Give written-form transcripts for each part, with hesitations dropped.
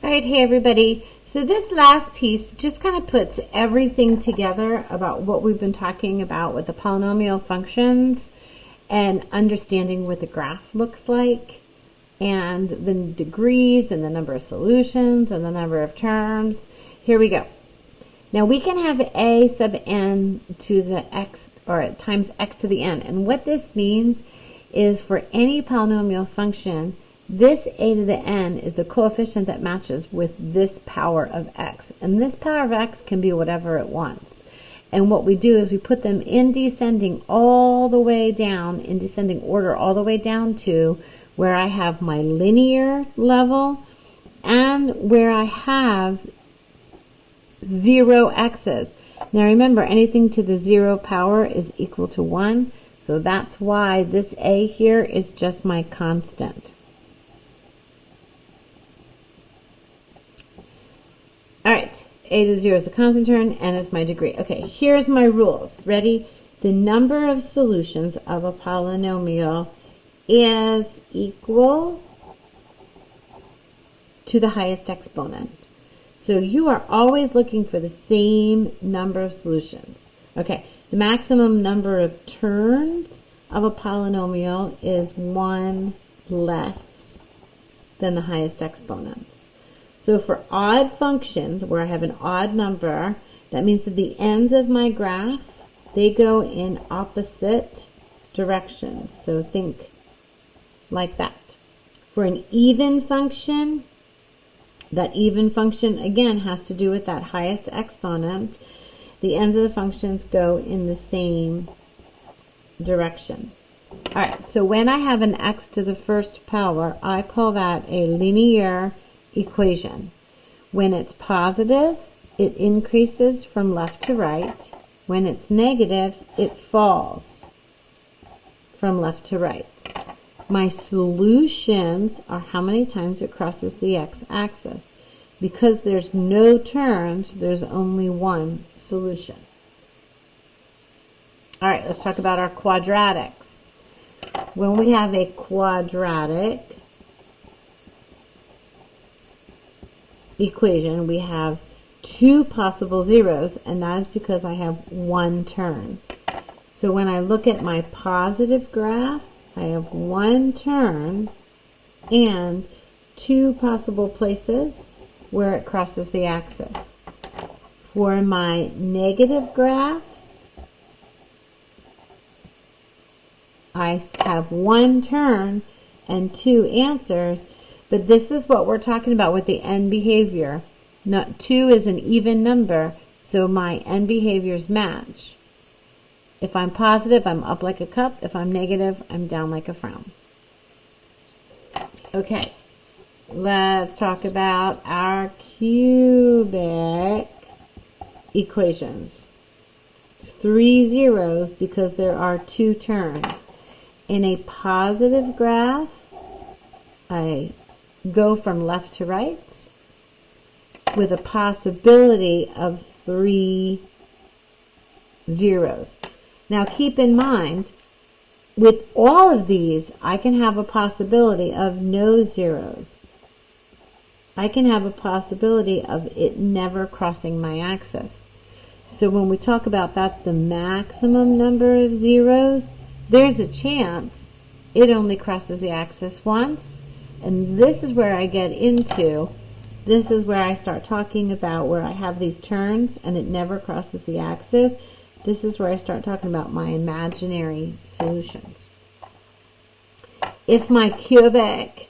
All right, hey everybody. So this last piece just kind of puts everything together about what we've been talking about with the polynomial functions and understanding what the graph looks like and the degrees and the number of solutions and the number of terms. Here we go. Now we can have a sub n to the x or times x to the n. And what this means is for any polynomial function, this a to the n is the coefficient that matches with this power of x. And this power of x can be whatever it wants. And what we do is we put them in descending all the way down, in descending order all the way down to where I have my linear level and where I have 0 x's. Now remember, anything to the 0 power is equal to 1. So that's why this a here is just my constant. All right, a to 0 is a constant term, n is my degree. Okay, here's my rules. Ready? The number of solutions of a polynomial is equal to the highest exponent. So you are always looking for the same number of solutions. Okay, the maximum number of terms of a polynomial is 1 less than the highest exponents. So for odd functions, where I have an odd number, that means that the ends of my graph, they go in opposite directions. So think like that. For an even function, that even function, again, has to do with that highest exponent. The ends of the functions go in the same direction. All right, so when I have an x to the first power, I call that a linear equation. When it's positive, it increases from left to right. When it's negative, it falls from left to right. My solutions are how many times it crosses the x-axis. Because there's no terms, there's only one solution. All right, let's talk about our quadratics. When we have a quadratic equation, we have two possible zeros, and that is because I have one term. So when I look at my positive graph, I have one term and two possible places where it crosses the axis. For my negative graphs, I have one term and two answers, but this is what we're talking about with the end behavior. Not 2 is an even number, so my end behaviors match. If I'm positive, I'm up like a cup. If I'm negative, I'm down like a frown. Okay, let's talk about our cubic equations. 3 zeros because there are two terms. In a positive graph, I go from left to right with a possibility of 3 zeros. Now keep in mind, with all of these, I can have a possibility of no zeros. I can have a possibility of it never crossing my axis. So when we talk about that's the maximum number of zeros, there's a chance it only crosses the axis once. And this is where I get into, this is where I start talking about where I have these turns and it never crosses the axis. This is where I start talking about my imaginary solutions. If my cubic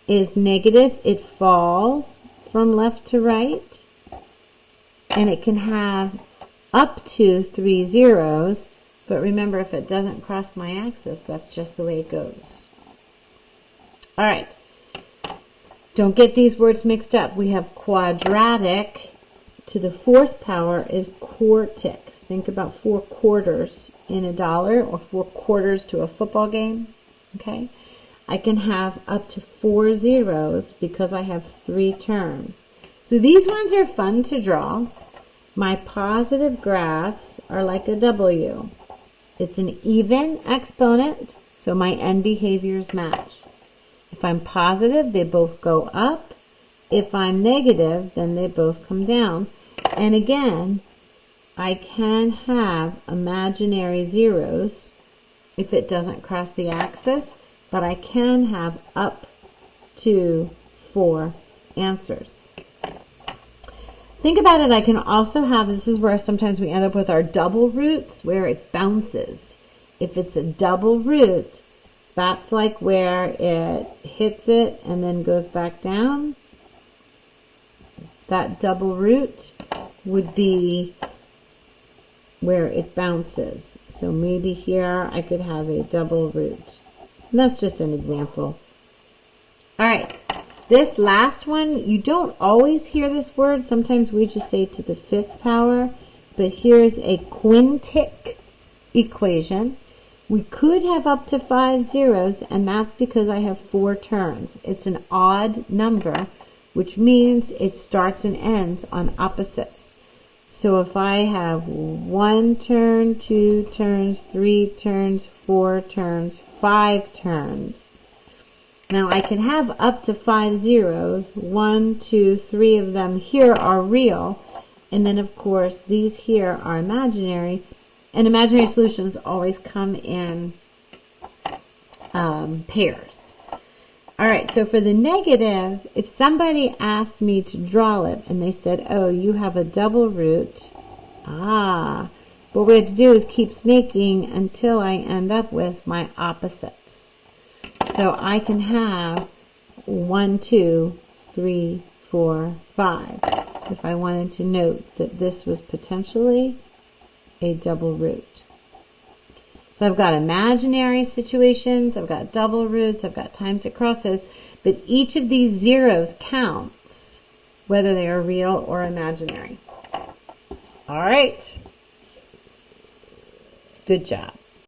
is negative, it falls from left to right, and it can have up to 3 zeros, but remember, if it doesn't cross my axis, that's just the way it goes. All right, don't get these words mixed up. We have quadratic to the 4th power is quartic. Think about 4 quarters in a dollar or 4 quarters to a football game. Okay, I can have up to 4 zeros because I have 3 terms. So these ones are fun to draw. My positive graphs are like a W. It's an even exponent, so my end behaviors match. If I'm positive, they both go up. If I'm negative, then they both come down. And again, I can have imaginary zeros if it doesn't cross the axis, but I can have up to 4 answers. Think about it, I can also have, this is where sometimes we end up with our double roots, where it bounces. If it's a double root, that's like where it hits it and then goes back down. That double root would be where it bounces. So maybe here I could have a double root. And that's just an example. All right, this last one, you don't always hear this word. Sometimes we just say to the 5th power, but here's a quintic equation. We could have up to 5 zeros, and that's because I have 4 turns. It's an odd number, which means it starts and ends on opposites. So if I have 1 turn, 2 turns, 3 turns, 4 turns, 5 turns. Now I can have up to 5 zeros. 1, 2, 3 of them here are real. And then of course these here are imaginary. And imaginary solutions always come in pairs. All right, so for the negative, if somebody asked me to draw it and they said, oh, you have a double root, what we have to do is keep snaking until I end up with my opposites. So I can have 1, 2, 3, 4, 5. If I wanted to note that this was potentially a double root. So I've got imaginary situations, I've got double roots, I've got times it crosses, but each of these zeros counts, whether they are real or imaginary. All right. Good job.